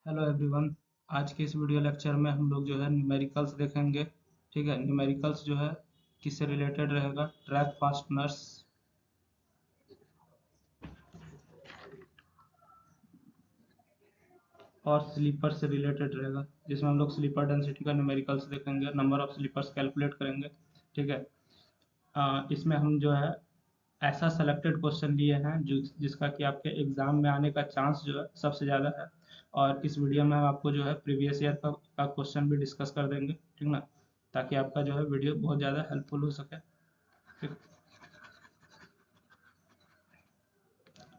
Hello everyone. आज के इस वीडियो लेक्चर में हम लोग जो है न्यूमेरिकल्स देखेंगे। ठीक है, न्यूमेरिकल्स जो है किससे रिलेटेड रहेगा? ट्रैक फास्टनर्स और स्लीपर से रिलेटेड रहेगा, जिसमें हम लोग स्लीपर डेंसिटी का न्यूमेरिकल्स देखेंगे, नंबर ऑफ स्लीपर्स कैलकुलेट करेंगे। ठीक है। इसमें हम जो है ऐसा सेलेक्टेड क्वेश्चन लिए हैं जिसका कि आपके एग्जाम में आने का चांस जो है सबसे ज़्यादा है। और इस वीडियो में हम आपको जो है प्रीवियस ईयर का क्वेश्चन भी डिस्कस कर देंगे, ठीक ना, ताकि आपका जो है वीडियो बहुत ज़्यादा हेल्पफुल हो सके। ठीक।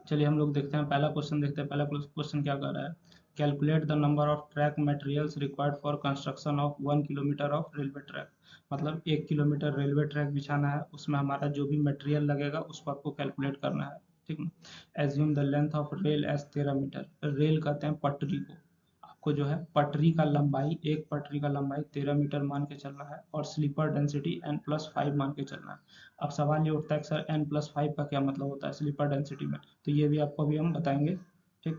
चलिए हम लोग देखते हैं, पहला क्वेश्चन देखते हैं। पहला क्वेश्चन क्या कर रहा है? Calculate the number of track materials required for construction of 1 kilometre of railway track. मतलब 1 किलोमीटर रेलवे ट्रैक बिछाना है, उसमें हमारा जो भी मटेरियल लगेगा उसको आपको कैलकुलेट करना है। ठीक ना। Assume the length of rail as 13 metre. Rail कहते हैं पटरी को। आपको जो है पटरी का लंबाई, एक पटरी का लंबाई 13 मीटर मान के चलना है, और स्लीपर डेंसिटी n+5 मान के चलना है। अब सवाल ये उठता है कि सर n+5 का क्या मतलब होता है स्लीपर डेंसिटी में? तो ये भी आपको अभी हम बताएंगे। ठीक।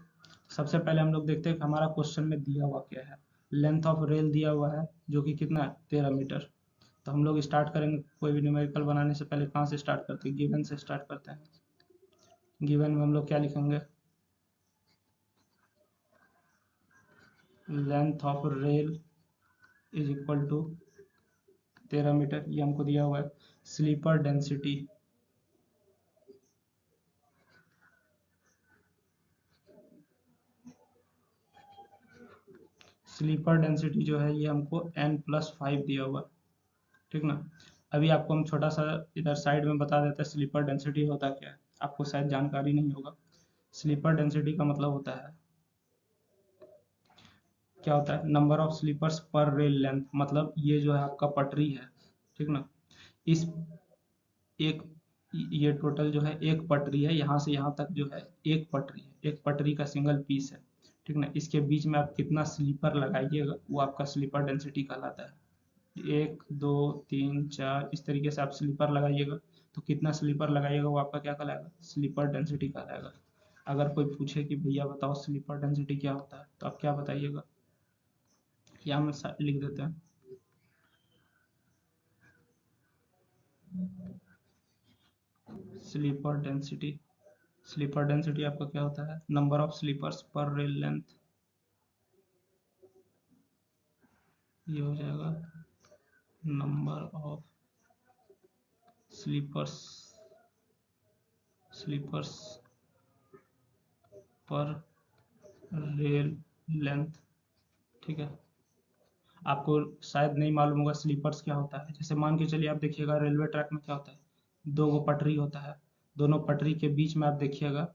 सबसे पहले हम लोग देखते हैं कि हमारा क्वेश्चन में दिया हुआ क्या है। लेंथ ऑफ रेल दिया हुआ है जो कि कितना है? 13 मीटर। तो हम लोग स्टार्ट करेंगे, कोई भी न्यूमेरिकल बनाने से पहले कहाँ से स्टार्ट करते हैं? गिवन से स्टार्ट करते हैं। गिवन में हम लोग क्या लिखेंगे? Length of rail is equal to 13 metre, ये हमको दिया हुआ है। स्लीपर डेंसिटी, स्लीपर डेंसिटी जो है ये हमको n+5 दिया हुआ है। ठीक ना। अभी आपको हम छोटा सा इधर साइड में बता देते हैं स्लीपर डेंसिटी होता क्या है, आपको शायद जानकारी नहीं होगा। स्लीपर डेंसिटी का मतलब होता है, क्या होता है? नंबर ऑफ स्लीपर्स पर रेल लेंथ। मतलब ये जो है आपका पटरी है, ठीक ना। इस एक ये टोटल जो है एक पटरी है, यहाँ से यहाँ तक जो है एक पटरी है, एक पटरी का सिंगल पीस है। ठीक ना। इसके बीच में आप कितना स्लीपर लगाइएगा वो आपका स्लीपर डेंसिटी कहलाता है। 1 2 3 4 इस तरीके से आप स्लीपर लगाइएगा, तो कितना स्लीपर लगाइएगा वो आपका क्या कहलाएगा? स्लीपर डेंसिटी कहलाएगा। अगर कोई पूछे कि भैया बताओ स्लीपर डेंसिटी क्या होता है, तो आप क्या बताइएगा? या हम लिख देते हैं, स्लीपर डेंसिटी। स्लीपर डेंसिटी आपका क्या होता है? नंबर ऑफ स्लीपर्स पर रेल लेंथ। ये हो जाएगा नंबर ऑफ स्लीपर्स, स्लीपर्स पर रेल लेंथ। ठीक है। आपको शायद नहीं मालूम होगा स्लीपर्स क्या होता है। जैसे मान के चलिए, आप देखिएगा रेलवे ट्रैक में क्या होता है, दो गो पटरी होता है। दोनों पटरी के बीच में आप देखिएगा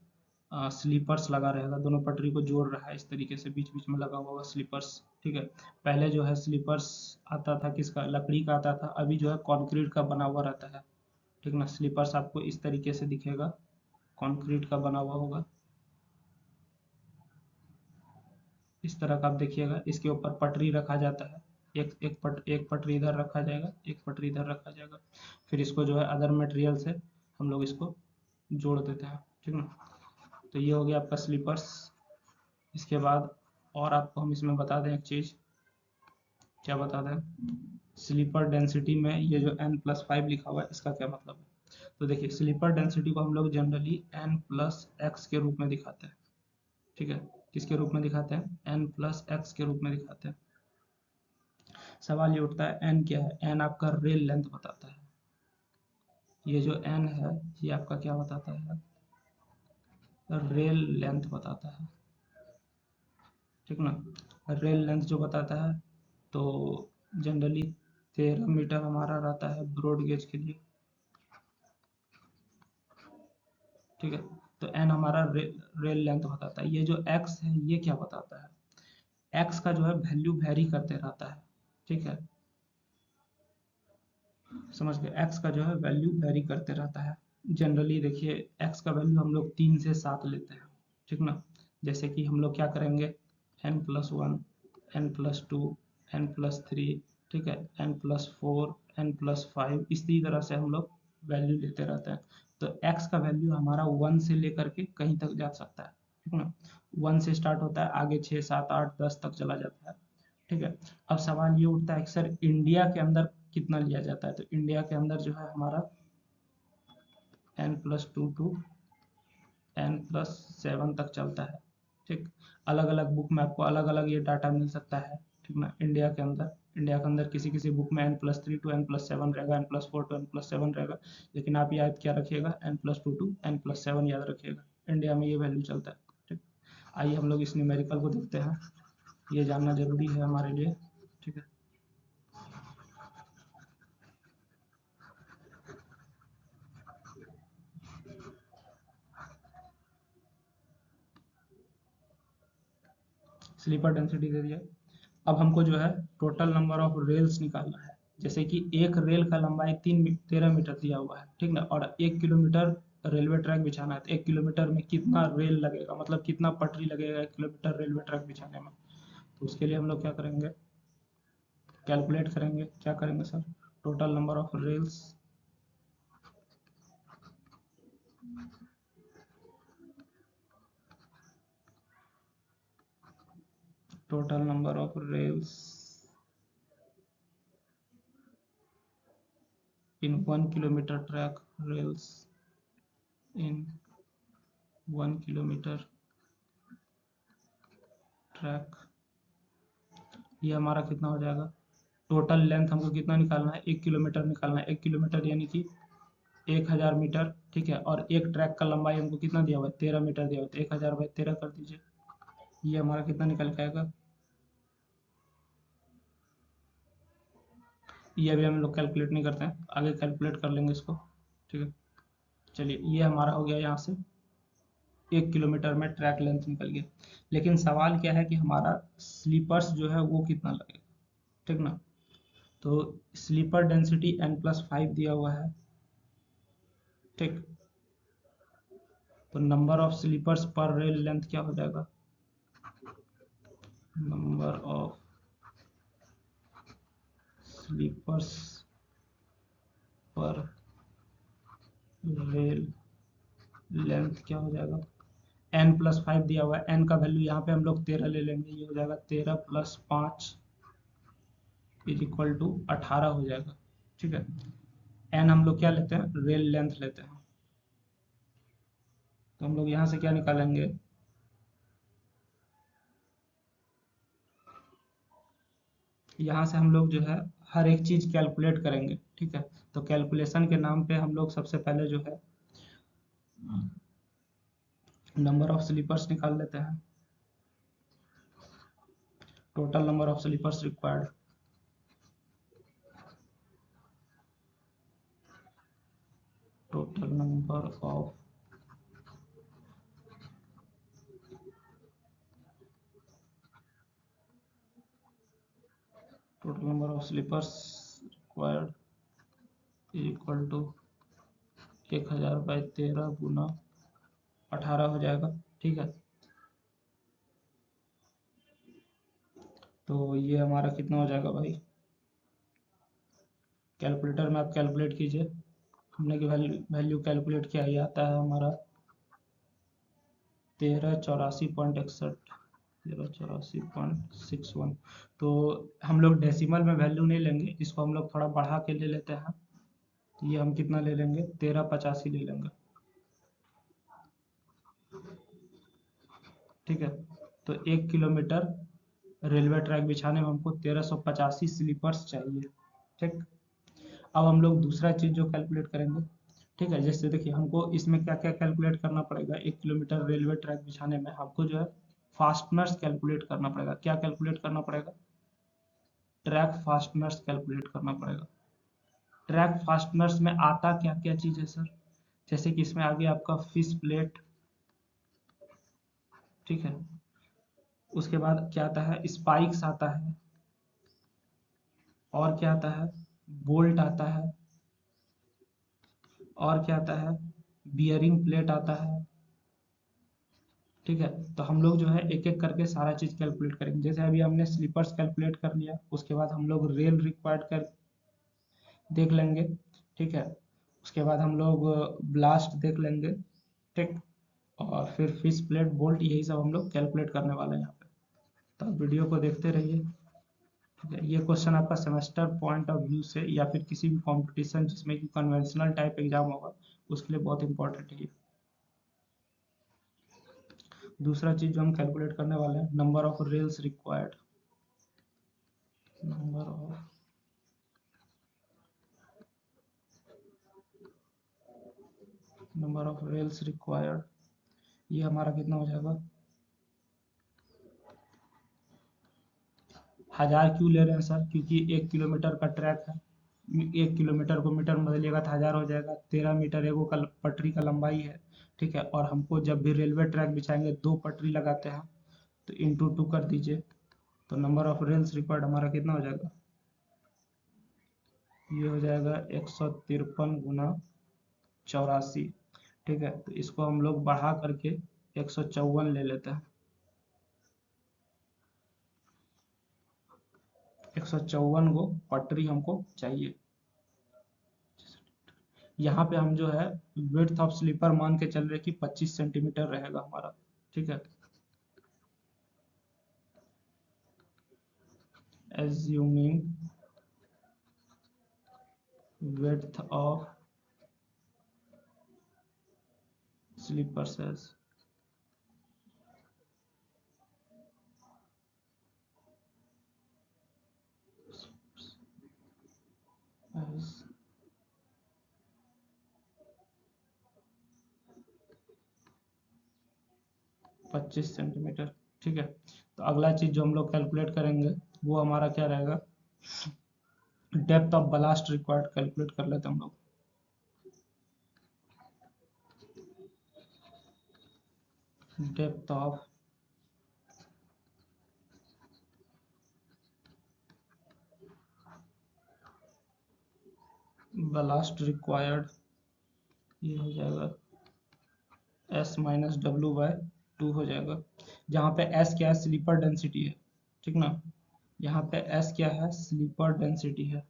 स्लीपर्स लगा रहेगा, दोनों पटरी को जोड़ रहा है, इस तरीके से बीच बीच में लगा हुआ होगा स्लीपर्स। ठीक है। पहले जो है स्लीपर्स आता था किसका? लकड़ी का आता था। अभी जो है कंक्रीट का बना हुआ रहता है। ठीक ना। स्लीपर्स आपको इस तरीके से दिखेगा, कंक्रीट का बना हुआ होगा, इस तरह का आप देखिएगा। इसके ऊपर पटरी रखा जाता है, एक पटरी इधर रखा जाएगा, एक पटरी इधर रखा जाएगा। फिर इसको जो है अदर मटेरियल से हम लोग इसको जोड़ देते हैं। ठीक ना। तो ये हो गया आपका स्लीपर्स। इसके बाद और आपको हम इसमें बता दें एक चीज़। क्या बता दें? स्लीपर डेंसिटी में ये जो n+5 लिखा हुआ है इसका क्या मतलब है? तो देखिए, स्लीपर डेंसिटी को हम लोग जनरली n+x के रूप में दिखाते हैं। ठीक है। किसके रूप में दिखाते हैं? n+x के रूप में दिखाते हैं। सवाल ये उठता है n क्या है? n आपका रेल लेंथ बताता है। ये जो n है ये आपका क्या बताता है? रेल लेंथ बताता है। ठीक ना। रेल लेंथ जो बताता है, तो जनरली 13 मीटर हमारा रहता है ब्रॉड गेज के लिए। ठीक है। तो n हमारा रेल लेंथ बताता है। ये जो x है ये क्या बताता है? x का जो है वैल्यू वेरी करते रहता है। ठीक है। समझ गए? x का जो है वैल्यू वेरी करते रहता है। जनरली देखिए, x का वैल्यू हम लोग 3 से 7 लेते हैं। ठीक ना। जैसे कि हम लोग क्या करेंगे, n+1, n+2, n+3, ठीक है, n+4, n+5, इसी तरह से हम लोग वैल्यू लेते रहते हैं। तो x का वैल्यू हमारा 1 से लेकर के कहीं तक जा सकता है। ठीक ना। 1 से स्टार्ट होता है, आगे 6 7 8 10 तक चला जाता है। ठीक है। अब सवाल ये उठता है कि सर इंडिया के अंदर कितना लिया जाता है, तो इंडिया के अंदर जो है हमारा n+2 टू n+7 तक चलता है। ठीक, अलग अलग बुक में आपको अलग अलग ये डाटा मिल सकता है। ठीक ना, इंडिया के अंदर किसी किसी बुक में n+3 टू n+7 रहेगा, n+4 टू n+7 रहेगा, लेकिन आप याद क्या रखिएगा, n+2 टू n+7 याद रखिएगा, इंडिया में ये वैल्यू चलता है। ठीक, आइए हम लोग इस न्यूमेरिकल को देखते हैं, ये जानना जरूरी है हमारे लिए। ठीक है, स्लीपर डेंसिटी दे दिया। अब हमको जो है टोटल नंबर ऑफ रेल्स निकालना है। जैसे कि एक रेल का लंबाई 13 मीटर दिया हुआ है, ठीक ना, और 1 किलोमीटर रेलवे ट्रैक बिछाना है, तो 1 किलोमीटर में कितना रेल लगेगा, मतलब कितना पटरी लगेगा 1 किलोमीटर रेलवे ट्रैक बिछाने में। तो उसके लिए हम लोग क्या करेंगे, कैलकुलेट करेंगे। क्या करेंगे sir, total number of rails total number of rails in 1 kilometre track, rails in 1 kilometre track, ये हमारा कितना हो जाएगा, टोटल लेंथ हमको कितना निकालना है, 1 किलोमीटर निकालना है। 1 किलोमीटर यानी कि 1000 मीटर। ठीक है, और एक ट्रैक का लंबाई हमको कितना दिया हुआ है, 13 मीटर दिया हुआ है, तो 1000/13 कर दीजिए। ये हमारा कितना निकल के आएगा, ये अभी हम लोग कैलकुलेट नहीं करते हैं, आगे कैलकुलेट कर लेंगे इसको। ठीक है, चलिए ये हमारा हो गया, यहाँ से 1 किलोमीटर में ट्रैक लेंथ निकल गया। लेकिन सवाल क्या है कि हमारा स्लीपर्स जो है वो कितना लगेगा। ठीक ना, तो स्लीपर डेंसिटी n+5 दिया हुआ है। ठीक, तो नंबर ऑफ स्लीपर्स पर रेल लेंथ क्या हो जाएगा, नंबर ऑफ स्लीपर्स पर रेल लेंथ क्या हो जाएगा, n+5 दिया हुआ है, n का वैल्यू यहाँ पे हम लोग 13 ले लेंगे, ये हो जाएगा 13+5 = 18 हो जाएगा। ठीक है, n हम लोग क्या लेते हैं, रेल लेंथ लेते हैं, तो हम लोग यहाँ से क्या निकालेंगे, यहाँ से हम लोग जो है हर एक चीज कैलकुलेट करेंगे। ठीक है, तो कैलकुलेशन के नाम पे हम लोग सबसे पहले जो है नंबर ऑफ स्लीपर्स निकाल लेते हैं, total number of sleepers required, total number of total number of sleepers required equal to 1000/13 गुना 18 हो जाएगा। ठीक है, तो ये हमारा कितना हो जाएगा भाई, कैलकुलेटर में आप कैलकुलेट कीजिए, हमने की वैल्यू कैलकुलेट किया, ये आता है हमारा 1384.61, 1384.61। तो हम लोग डेसिमल में वैल्यू नहीं लेंगे, इसको हम लोग थोड़ा बढ़ा के ले लेते हैं, तो ये हम कितना ले लेंगे, 1385 ले लेंगे। ठीक है, तो 1 किलोमीटर रेलवे ट्रैक बिछाने में हमको 1385 स्लीपर्स चाहिए। ठीक, अब हम लोग दूसरा चीज जो कैलकुलेट करेंगे, ठीक है, जैसे देखिए हमको इसमें क्या क्या कैलकुलेट करना पड़ेगा, 1 किलोमीटर रेलवे ट्रैक बिछाने में हमको जो है फास्टनर्स कैलकुलेट करना पड़ेगा। क्या कैलकुलेट करना पड़ेगा, ट्रैक फास्टनर्स कैलकुलेट करना पड़ेगा। ट्रैक फास्टनर्स में आता क्या क्या चीज है सर, जैसे कि इसमें आगे आपका फिश प्लेट, ठीक है, उसके बाद क्या आता है, स्पाइक्स आता है, और क्या आता है, बोल्ट आता है, और क्या आता है, बियरिंग प्लेट आता है। ठीक है, तो हम लोग जो है एक एक करके सारा चीज कैलकुलेट करेंगे। जैसे अभी हमने स्लीपर्स कैलकुलेट कर लिया, उसके बाद हम लोग रेल रिक्वायर्ड कर देख लेंगे। ठीक है, उसके बाद हम लोग ब्लास्ट देख लेंगे। ठीक, और फिर फिश प्लेट बोल्ट, यही सब हम लोग कैलकुलेट करने वाले हैं यहाँ पे। तो आप वीडियो को देखते रहिए। ठीक है, ये क्वेश्चन आपका सेमेस्टर पॉइंट ऑफ व्यू से या फिर किसी भी कंपटीशन जिसमें कि कन्वेंशनल टाइप एग्जाम होगा उसके लिए बहुत इंपॉर्टेंट है ये। दूसरा चीज जो हम कैलकुलेट करने वाले हैं, number of rails required. Number of rails required, ये हमारा कितना हो जाएगा, 1000 क्यों ले रहे हैं सर, क्योंकि 1 किलोमीटर का ट्रैक है, 1 किलोमीटर को मीटर में बदलिएगा तो 1000 हो जाएगा, 13 मीटर एगो का पटरी का लंबाई है। ठीक है, और हमको जब भी रेलवे ट्रैक बिछाएंगे 2 पटरी लगाते हैं, तो इंटू 2 कर दीजिए, तो नंबर ऑफ रेल्स रिक्वायर्ड हमारा कितना हो जाएगा, ये हो जाएगा 153 गुना 84। ठीक है, तो इसको हम लोग बढ़ा करके 154 ले लेते हैं। 154 को पटरी हमको चाहिए। यहाँ पे हम जो है विड्थ ऑफ स्लीपर मान के चल रहे कि 25 सेंटीमीटर रहेगा हमारा। ठीक है, assuming width of sleeper sales as 25 centimetre. ठीक है, तो अगला चीज जो हम लोग कैलकुलेट करेंगे वो हमारा क्या रहेगा, depth of blast required calculate कर लेते हैं हम लोग। डेप्थ ऑफ ब्लास्ट रिक्वायर्ड, ये हो जाएगा एस माइनस डब्ल्यू बाय 2 हो जाएगा, जहाँ पे एस क्या है, स्लीपर डेंसिटी है। ठीक ना, यहाँ पे एस क्या है, स्लीपर डेंसिटी है।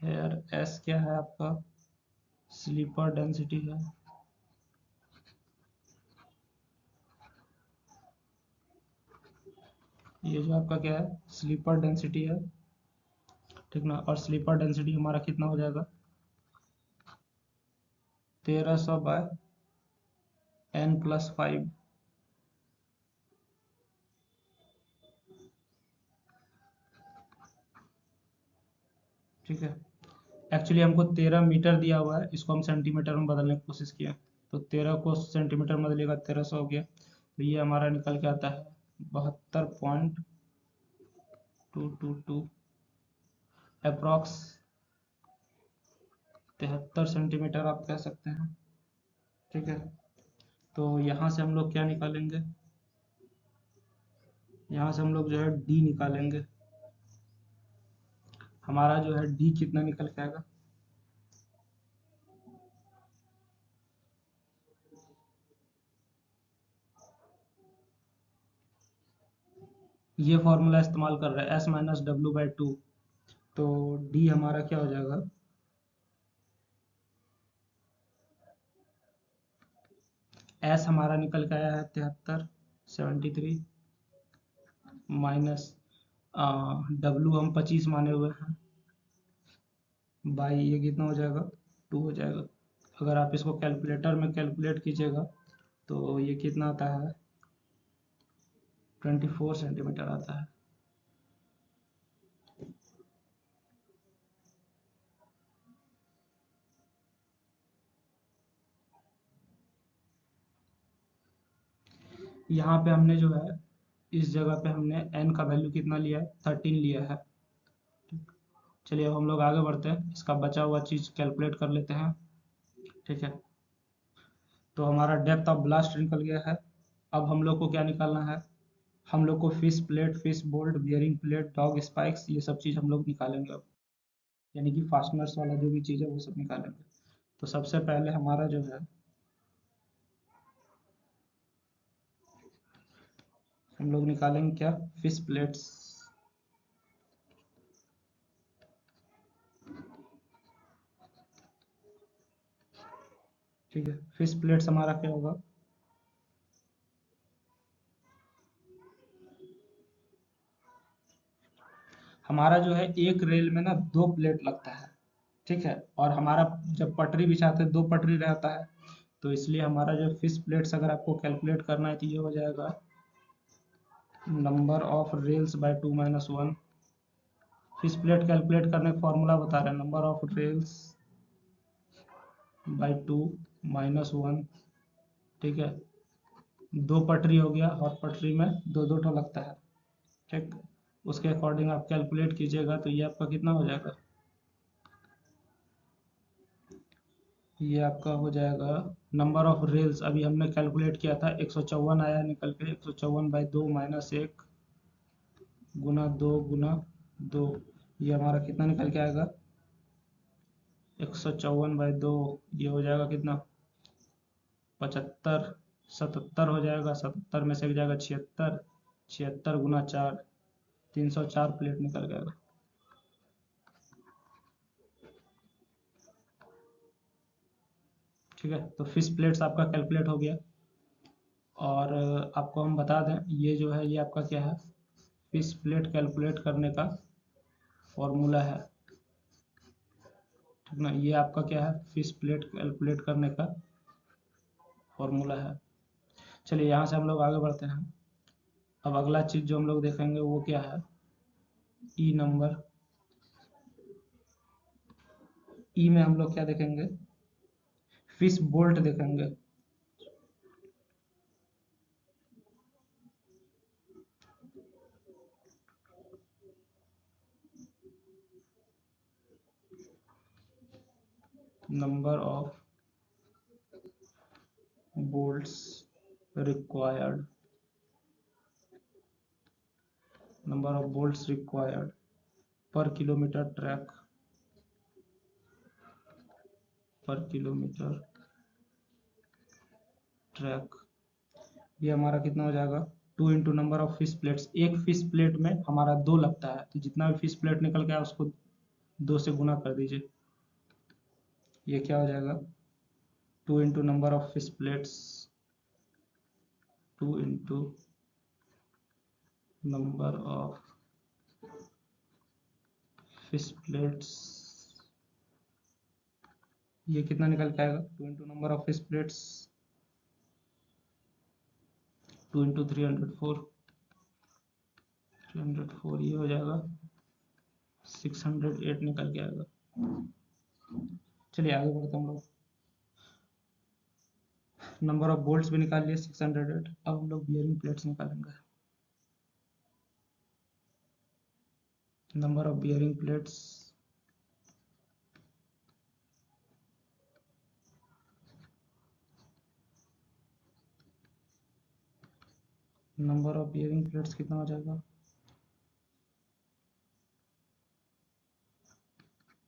हेयर एस क्या है आपका, स्लीपर डेंसिटी है। ये जो आपका क्या है, स्लीपर डेंसिटी है। ठीक ना, और स्लीपर डेंसिटी हमारा कितना हो जाएगा, 1300 बाय n+5। ठीक है, एक्चुअली हमको 13 मीटर दिया हुआ है, इसको हम सेंटीमीटर में बदलने की कोशिश किया, तो 13 को सेंटीमीटर में बदलेगा 1300 हो गया, तो ये हमारा निकल के आता है 72.222, अप्रॉक्स 73 सेंटीमीटर आप कह सकते हैं। ठीक है, तो यहाँ से हम लोग क्या निकालेंगे, यहाँ से हम लोग जो है डी निकालेंगे। हमारा जो है डी कितना निकल के आएगा, ये फॉर्मूला इस्तेमाल कर रहे हैं एस माइनस डब्ल्यू बाई 2, तो डी हमारा क्या हो जाएगा, एस हमारा निकल के आया है 73 माइनस डब्ल्यू हम 25 माने हुए हैं, बाई ये कितना हो जाएगा, 2 हो जाएगा। अगर आप इसको कैलकुलेटर में कैलकुलेट कीजिएगा तो ये कितना आता है, 24 सेंटीमीटर आता है। यहाँ पे हमने जो है इस जगह पे हमने n का वैल्यू कितना लिया है, 13 लिया है। चलिए अब हम लोग आगे बढ़ते हैं, इसका बचा हुआ चीज कैलकुलेट कर लेते हैं। ठीक है, तो हमारा डेप्थ ऑफ ब्लास्ट निकल गया है। अब हम लोग को क्या निकालना है, हम लोग को fish plate, fish bolt, bearing plate, dog spikes, ये सब चीज़ हम लोग निकालेंगे अब, यानी कि फास्टनर्स वाला जो भी चीज़ है वो सब निकालेंगे। तो सबसे पहले हमारा जो है हम लोग निकालेंगे क्या, फिश प्लेट्स। ठीक है, फिश प्लेट्स हमारा क्या होगा, हमारा जो है एक रेल में ना 2 प्लेट लगता है, ठीक है, और हमारा जब पटरी बिछाते हैं 2 पटरी रहता है, तो इसलिए हमारा जो फिश प्लेट्स अगर आपको कैलकुलेट करना है तो ये हो जाएगा number of rails by 2 - 1। Fish plate calculate करने का फॉर्मूला बता रहे हैं, नंबर ऑफ रेल्स बाय 2 - 1। ठीक है, 2 पटरी हो गया और पटरी में दो दो ठो लगता है, ठीक, उसके अकॉर्डिंग आप कैलकुलेट कीजिएगा तो ये आपका कितना हो जाएगा, ये आपका हो जाएगा नंबर ऑफ रेल्स, अभी हमने कैलकुलेट किया था 154 आया निकल के, 154/2 - 1 गुना 2 ये हमारा कितना निकल के आएगा, 154/2, ये हो जाएगा कितना 75, 77 हो जाएगा, 77 में से एक जाएगा 76, 76 गुना 4, 304 प्लेट निकल जाएगा। ठीक है, तो फिश प्लेट्स आपका कैलकुलेट हो गया। और आपको हम बता दें, ये जो है ये आपका क्या है, फिश प्लेट कैलकुलेट करने का फॉर्मूला है, ठीक ना, ये आपका क्या है, फिश प्लेट कैलकुलेट करने का फॉर्मूला है। चलिए यहाँ से हम लोग आगे बढ़ते हैं। अब अगला चीज़ जो हम लोग देखेंगे वो क्या है, ई नंबर। ई में हम लोग क्या देखेंगे, फिश बोल्ट देखेंगे। Number of bolts required, number of bolts required per kilometer track, per kilometer track, ये हमारा कितना हो जाएगा, 2 × नंबर ऑफ फिश प्लेट्स। एक फिश प्लेट में हमारा 2 लगता है, तो जितना भी फिश प्लेट निकल गया उसको 2 से गुना कर दीजिए, ये क्या हो जाएगा, 2 × number of fish plates, 2 × number of fish plates, ये कितना निकल के आएगा, 2 × नंबर ऑफ फिश प्लेट्स, 2 × 304, 304, ये हो जाएगा 608 निकल के आएगा। चलिए आगे बढ़ते हम लोग, नंबर ऑफ बोल्ट्स भी निकाल लिए 608। अब हम लोग बियरिंग प्लेट्स निकालेंगे, number of bearing plates, number of bearing plates कितना हो जाएगा,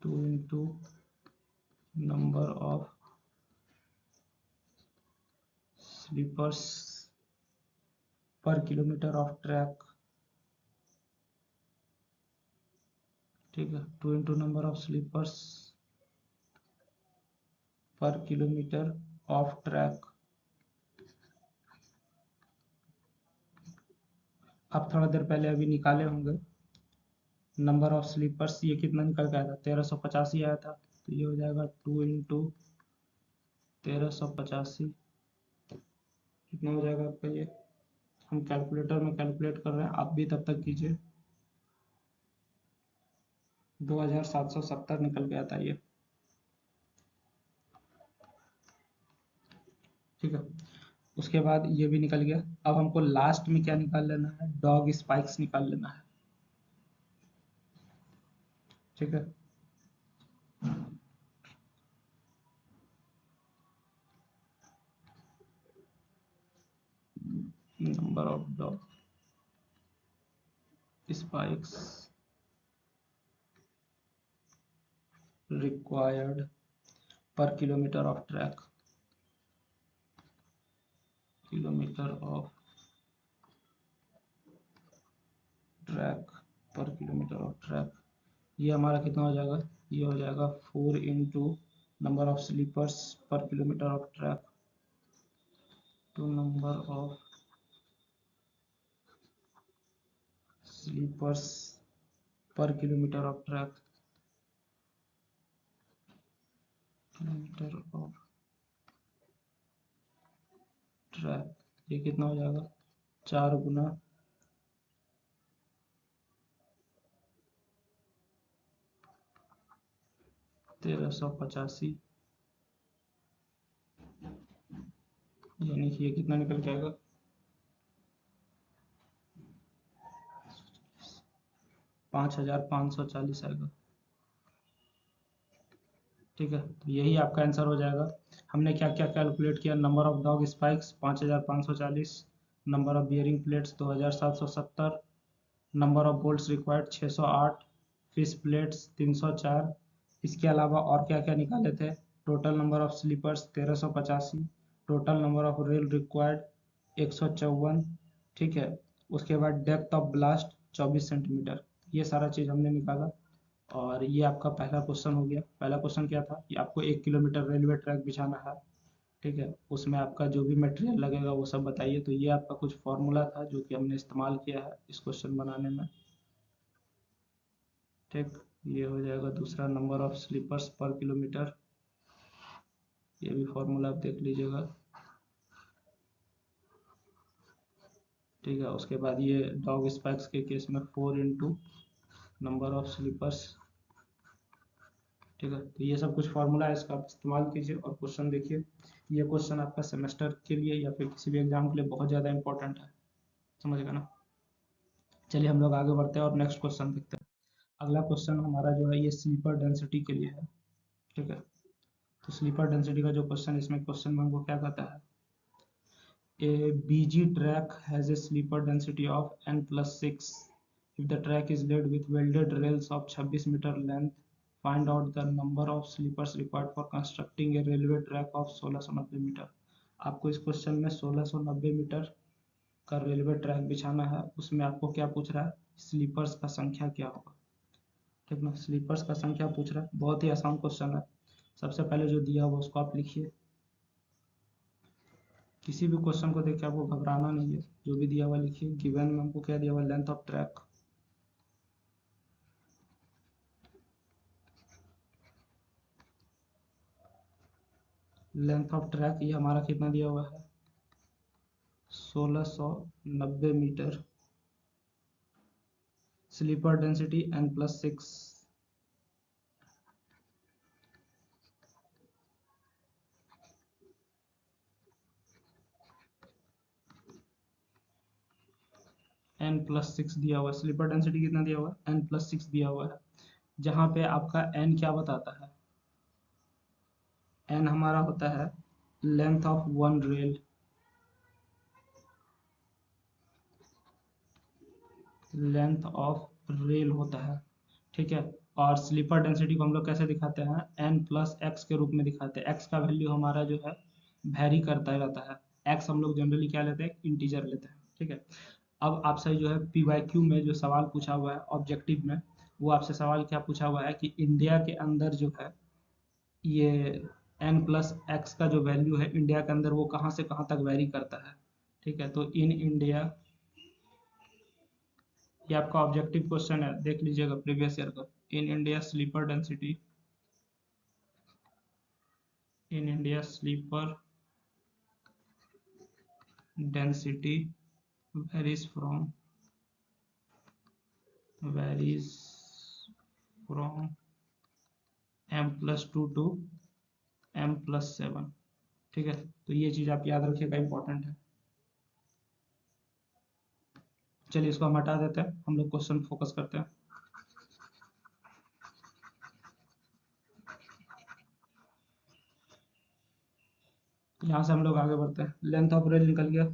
2 × number of sleepers per kilometre of track. ठीक है, 2 × number of sleepers per kilometre of track. आप थोड़ा देर पहले अभी निकाले होंगे नंबर ऑफ स्लीपर्स, ये कितना निकल के आया था, 1385 आया था, तो ये हो जाएगा 2 × 1385, कितना हो जाएगा आपका, ये हम कैलकुलेटर में कैलकुलेट कर रहे हैं, आप भी तब तक कीजिए, 2770 निकल गया था ये। ठीक है, उसके बाद ये भी निकल गया। अब हमको लास्ट में क्या निकाल लेना है, डॉग स्पाइक्स निकाल लेना है। ठीक है, number of dog spikes required per kilometre of track, kilometre of track per kilometre of track, ये हमारा कितना हो जाएगा, ये हो जाएगा 4 into number of sleepers per kilometre of track to number of sleepers per kilometre of track, kilometre of track, ये कितना हो जाएगा 4 गुना 1385, यानी कि ये कितना निकल के आएगा 5540 आएगा। ठीक है, तो यही आपका आंसर हो जाएगा। हमने क्या क्या कैलकुलेट किया, number of dog spikes 5540, number of bearing plates 2770, number of bolts required 608, fish plates 304, इसके अलावा और क्या क्या निकाले थे, total number of sleepers 1385, total number of rail required 154, ठीक है, उसके बाद डेप्थ ऑफ ब्लास्ट 24 सेंटीमीटर, ये सारा चीज़ हमने निकाला। और ये आपका पहला क्वेश्चन हो गया। पहला क्वेश्चन क्या था कि आपको 1 किलोमीटर रेलवे ट्रैक बिछाना है, ठीक है, उसमें आपका जो भी मटेरियल लगेगा वो सब बताइए। तो ये आपका कुछ फॉर्मूला था जो कि हमने इस्तेमाल किया है इस क्वेश्चन बनाने में। ठीक, ये हो जाएगा दूसरा, number of sleepers per kilometre, ये भी फॉर्मूला आप देख लीजिएगा। ठीक है, उसके बाद ये डॉग स्पाइक्स के केस में 4 इंटू नंबर ऑफ स्लीपर्स। ठीक है, तो ये सब कुछ फार्मूला है, इसका आप इस्तेमाल कीजिए और क्वेश्चन देखिए। ये क्वेश्चन आपका सेमेस्टर के लिए या फिर किसी भी एग्जाम के लिए बहुत ज़्यादा इंपॉर्टेंट है, समझ गए ना। चलिए हम लोग आगे बढ़ते हैं और नेक्स्ट क्वेश्चन देखते हैं। अगला क्वेश्चन हमारा जो है ये स्लीपर डेंसिटी के लिए है। ठीक है, तो स्लीपर डेंसिटी का जो क्वेश्चन, इसमें क्वेश्चन में हमको क्या कहता है, A BG track has a sleeper density of n+6. If the track is laid with welded rails of 26 meter length, find out the number of sleepers required for constructing a railway track of 1690 metre. आपको इस question में 1690 metre का railway track बिछाना है, उसमें आपको क्या पूछ रहा है, स्लीपर्स का संख्या क्या होगा। ठीक ना, स्लीपर्स का संख्या पूछ रहा है, बहुत ही आसान क्वेश्चन है। सबसे पहले जो दिया हुआ उसको आप लिखिए, किसी भी क्वेश्चन को देख के आपको घबराना नहीं है, जो भी दिया हुआ लिखिए। गिवन में हमको क्या दिया हुआ, length of track, length of track ये हमारा कितना दिया हुआ है 1690 metre, sleeper density n+6, n+6 दिया हुआ है। स्लीपर डेंसिटी कितना दिया हुआ है, n+6 दिया हुआ है, जहाँ पे आपका n क्या बताता है, n हमारा होता है length of one rail, length of rail होता है। ठीक है, और स्लीपर डेंसिटी को हम लोग कैसे दिखाते हैं, n+x के रूप में दिखाते हैं। x का वैल्यू हमारा जो है वेरी करता रहता है, x हम लोग जनरली क्या लेते हैं, इंटीजर लेते हैं। ठीक है, अब आपसे जो है PYQ में जो सवाल पूछा हुआ है ऑब्जेक्टिव में, वो आपसे सवाल क्या पूछा हुआ है कि इंडिया के अंदर जो है ये n+x का जो वैल्यू है इंडिया के अंदर वो कहाँ से कहाँ तक वेरी करता है। ठीक है, तो इन इंडिया, ये आपका ऑब्जेक्टिव क्वेश्चन है, देख लीजिएगा प्रीवियस ईयर का। In India sleeper density, in India sleeper density varies from m+2 to m+7। ठीक है, तो ये चीज़ आप याद रखिएगा, इंपॉर्टेंट है। चलिए इसको हम हटा देते हैं, हम लोग क्वेश्चन फोकस करते हैं। यहाँ से हम लोग आगे बढ़ते हैं। लेंथ ऑफ रेल निकल गया,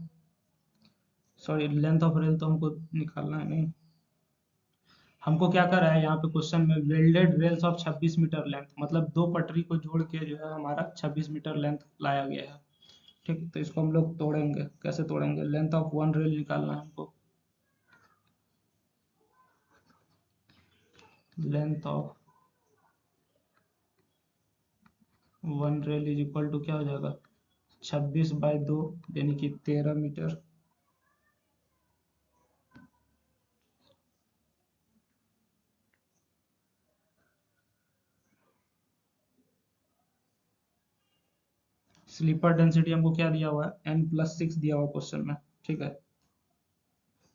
सॉरी लेंथ ऑफ रेल तो हमको निकालना है नहीं, हमको क्या कर रहा है यहाँ पे क्वेश्चन में, welded rails of 26 metre length, मतलब दो पटरी को जोड़ के जो है हमारा 26 मीटर लेंथ लाया गया है। ठीक, तो इसको हम लोग तोड़ेंगे, कैसे तोड़ेंगे, लेंथ ऑफ वन रेल निकालना है हमको। Length of one rail is equal to क्या हो जाएगा, 26/2 यानी कि 13 मीटर। स्लीपर डेंसिटी हमको क्या दिया हुआ है, n+6 दिया हुआ क्वेश्चन में, ठीक है।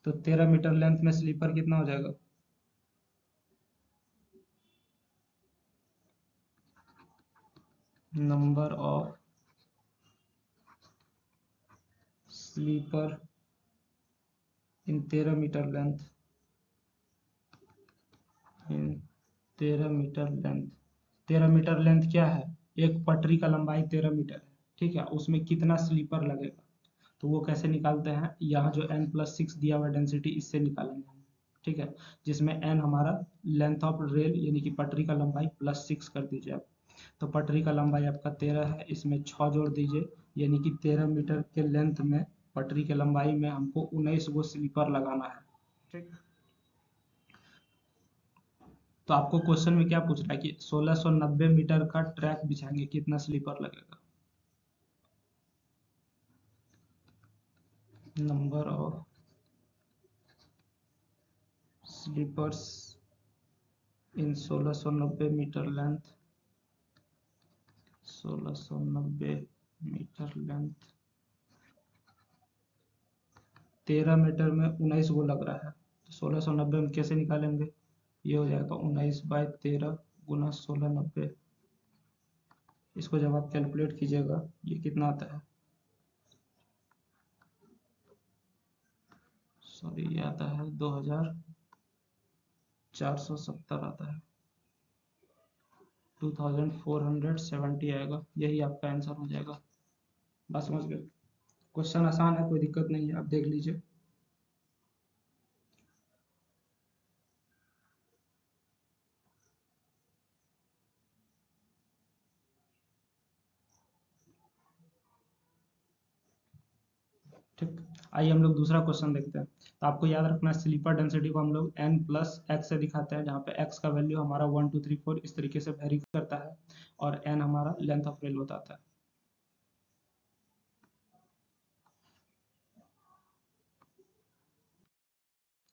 तो 13 मीटर लेंथ में स्लीपर कितना हो जाएगा, number of sleeper in 13 metre length, in 13 metre length. 13 metre length क्या है, एक पटरी का लंबाई 13 मीटर है, ठीक है। उसमें कितना स्लीपर लगेगा, तो वो कैसे निकालते हैं, यहाँ जो n+6 दिया हुआ डेंसिटी इससे निकालेंगे हम, ठीक है। जिसमें n हमारा लेंथ ऑफ रेल यानी कि पटरी का लंबाई +6 कर दीजिए आप। तो पटरी का लंबाई आपका 13 है, इसमें 6 जोड़ दीजिए, यानी कि 13 मीटर के लेंथ में पटरी के लंबाई में हमको 19 गो स्लीपर लगाना है, ठीक। तो आपको क्वेश्चन में क्या पूछ रहा है कि 1690 मीटर का ट्रैक बिछाएंगे, कितना स्लीपर लगेगा, number of sleepers in 1690 metre length, 1690 metre length, 13 metre में 19 गो लग रहा है, तो 1690 में कैसे निकालेंगे, ये हो जाएगा 19/13 गुना 1690। इसको जब आप कैलकुलेट कीजिएगा ये कितना आता है, सॉरी ये आता है 2470 आता है, 2470 आएगा, यही आपका आंसर हो जाएगा। बस समझ गए, क्वेश्चन आसान है, कोई दिक्कत नहीं है, आप देख लीजिए। ठीक, आइए हम लोग दूसरा क्वेश्चन देखते हैं। तो आपको याद रखना है स्लीपर डेंसिटी को हम लोग n+x से दिखाते हैं, जहाँ पे x का वैल्यू हमारा 1 2 3 4 इस तरीके से वेरी करता है, और n हमारा लेंथ ऑफ रेल बताता है।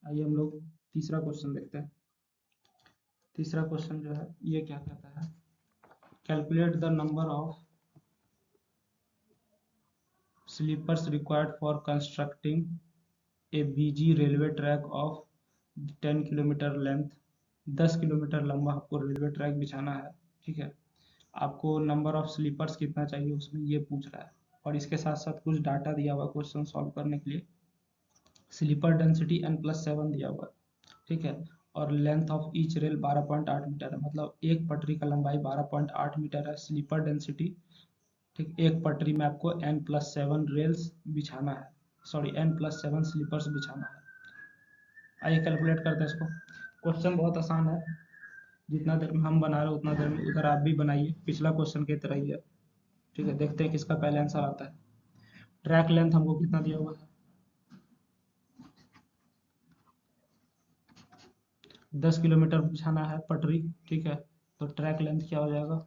आइए हम लोग तीसरा क्वेश्चन देखते हैं। तीसरा क्वेश्चन जो है ये क्या कहता है, calculate the number of sleepers required for constructing a BG railway track of 10 kilometre length. 10 kilometre लंबा आपको रेलवे ट्रैक बिछाना है, ठीक है। आपको नंबर ऑफ स्लीपर्स कितना चाहिए उसमें ये पूछ रहा है, और इसके साथ साथ कुछ डाटा दिया हुआ क्वेश्चन सॉल्व करने के लिए। स्लीपर डेंसिटी n+7 दिया हुआ है, ठीक है। और length of each rail 12.8 metre है, मतलब एक पटरी का लंबाई 12.8 मीटर है, स्लीपर डेंसिटी, ठीक। एक पटरी में आपको n+7 रेल्स बिछाना है, सॉरी n+7 स्लीपर्स बिछाना है। आइए कैलकुलेट करते हैं इसको। क्वेश्चन बहुत आसान है, जितना देर में हम बना रहे हैं उतना देर में उधर आप भी बनाइए, पिछला क्वेश्चन की तरह ही है, ठीक है। देखते हैं किसका पहले आंसर आता है। ट्रैक लेंथ हमको कितना दिया हुआ है, 10 किलोमीटर बिछाना है पटरी, ठीक है। तो ट्रैक लेंथ क्या हो जाएगा,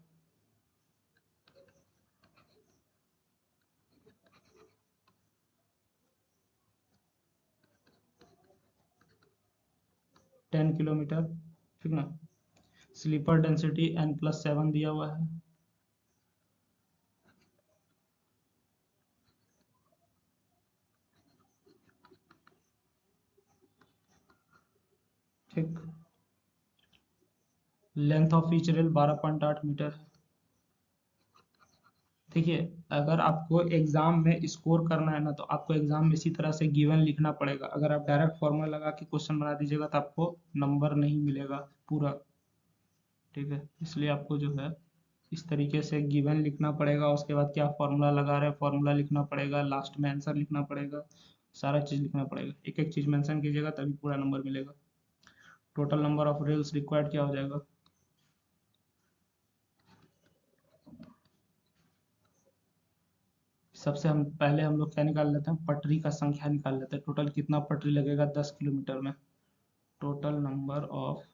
टेन किलोमीटर, ठीक ना। स्लीपर डेंसिटी n+7 दिया हुआ है, ठीक। Length of each rail 12.8 metre है। देखिए, अगर आपको एग्जाम में स्कोर करना है ना, तो आपको एग्जाम में इसी तरह से गिवन लिखना पड़ेगा। अगर आप डायरेक्ट फॉर्मूला लगा के क्वेश्चन बना दीजिएगा तो आपको नंबर नहीं मिलेगा पूरा, ठीक है। इसलिए आपको जो है इस तरीके से गिवन लिखना पड़ेगा, उसके बाद क्या फॉर्मूला लगा रहे हैं फॉर्मूला लिखना पड़ेगा, लास्ट में आंसर लिखना पड़ेगा, सारा चीज़ लिखना पड़ेगा, एक एक चीज़ मेंशन कीजिएगा तभी पूरा नंबर मिलेगा। Total number of rails required क्या हो जाएगा, सबसे हम पहले हम लोग क्या निकाल लेते हैं, पटरी का संख्या निकाल लेते हैं, टोटल कितना पटरी लगेगा 10 किलोमीटर में। Total number of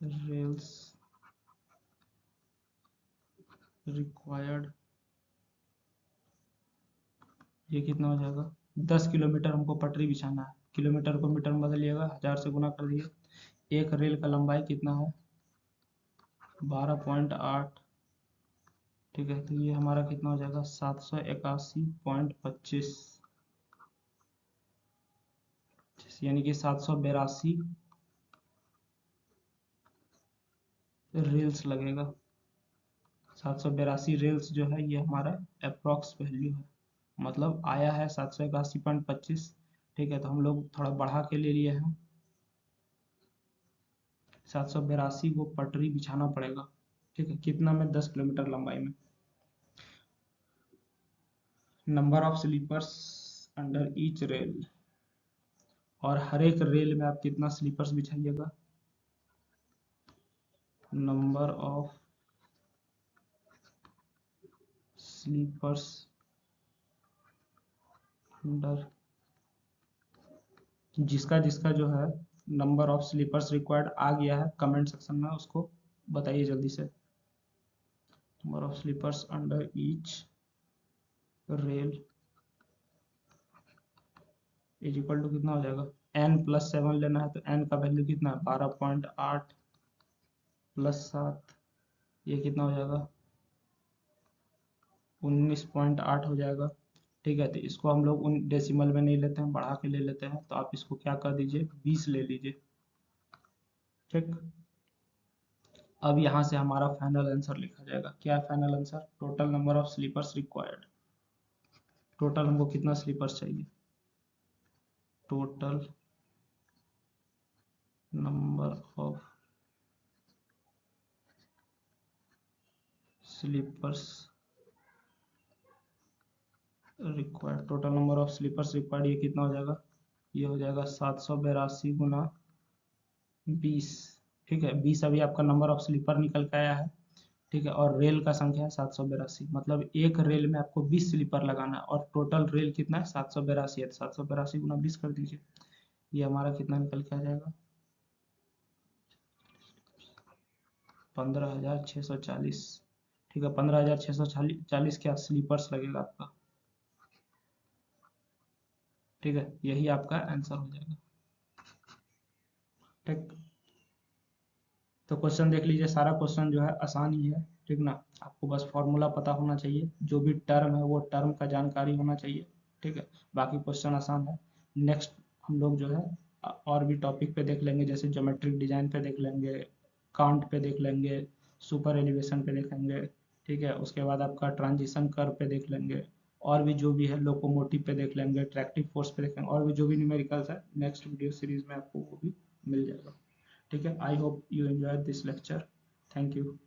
rails required, ये कितना हो जाएगा, 10 किलोमीटर हमको पटरी बिछाना है, किलोमीटर को मीटर में बदलिएगा, 1000 से गुना कर दिए। एक रेल का लंबाई कितना है, 12.8, ठीक है, तो ये हमारा कितना हो जाएगा, 781.25, यानी कि 782 रेल्स लगेगा। 782 रेल्स जो है ये हमारा अप्रॉक्स वैल्यू है, मतलब आया है 781.25, ठीक है, तो हम लोग थोड़ा बढ़ा के ले लिए हैं, 782 को पटरी बिछाना पड़ेगा, ठीक है, कितना में, 10 किलोमीटर लंबाई में। Number of sleepers under each rail, और हर एक रेल में आप कितना स्लीपर्स बिछाइएगा, नंबर ऑफ स्लीपर्स अंडर, जिसका जिसका जो है नंबर ऑफ स्लीपर्स रिक्वायर्ड आ गया है कमेंट सेक्शन में, उसको बताइए जल्दी से। Number of sleepers under each rail is equal to कितना हो जाएगा, n+7 लेना है तो n का वैल्यू कितना है, 12.8 +7, ये कितना हो जाएगा, 19.8 हो जाएगा, ठीक है, तो इसको हम लोग उन डेसिमल में नहीं लेते हैं, बढ़ा के ले लेते हैं, तो आप इसको क्या कर दीजिए, 20 ले लीजिए, ठीक। अब यहाँ से हमारा फाइनल आंसर लिखा जाएगा, क्या है final answer, total number of sleepers required, total हमको कितना स्लीपर्स चाहिए, total number of sleepers required, total number of sleepers required, ये कितना हो जाएगा, ये हो जाएगा 782 गुना 20, ठीक है, 20 अभी आपका नंबर ऑफ स्लीपर निकल के आया है, ठीक है, और रेल का संख्या है 782, मतलब एक रेल में आपको 20 स्लीपर लगाना है, और टोटल रेल कितना है, 782 है, 782 गुना 20 कर दीजिए, ये हमारा कितना निकल के आ जाएगा, 15,640, ठीक है, 15,640 क्या स्लीपर्स लगेगा आपका, ठीक है, यही आपका आंसर हो जाएगा, ठीक। तो क्वेश्चन देख लीजिए, सारा क्वेश्चन जो है आसान ही है, ठीक ना, आपको बस फॉर्मूला पता होना चाहिए, जो भी टर्म है वो टर्म का जानकारी होना चाहिए, ठीक है, बाकी क्वेश्चन आसान है। नेक्स्ट हम लोग जो है और भी टॉपिक पे देख लेंगे, जैसे ज्योमेट्रिक डिजाइन पे देख लेंगे, काउंट पे देख लेंगे, सुपर एलिवेशन पे देखेंगे, ठीक है, उसके बाद आपका ट्रांजिशन कर्व पे देख लेंगे, और भी जो भी है लोकोमोटिव पे देख लेंगे, ट्रैक्टिव फोर्स पे देखेंगे, और भी जो भी न्यूमेरिकल्स है नेक्स्ट वीडियो सीरीज में आपको वो भी मिल जाएगा, ठीक है। I hope you enjoy this lecture, thank you.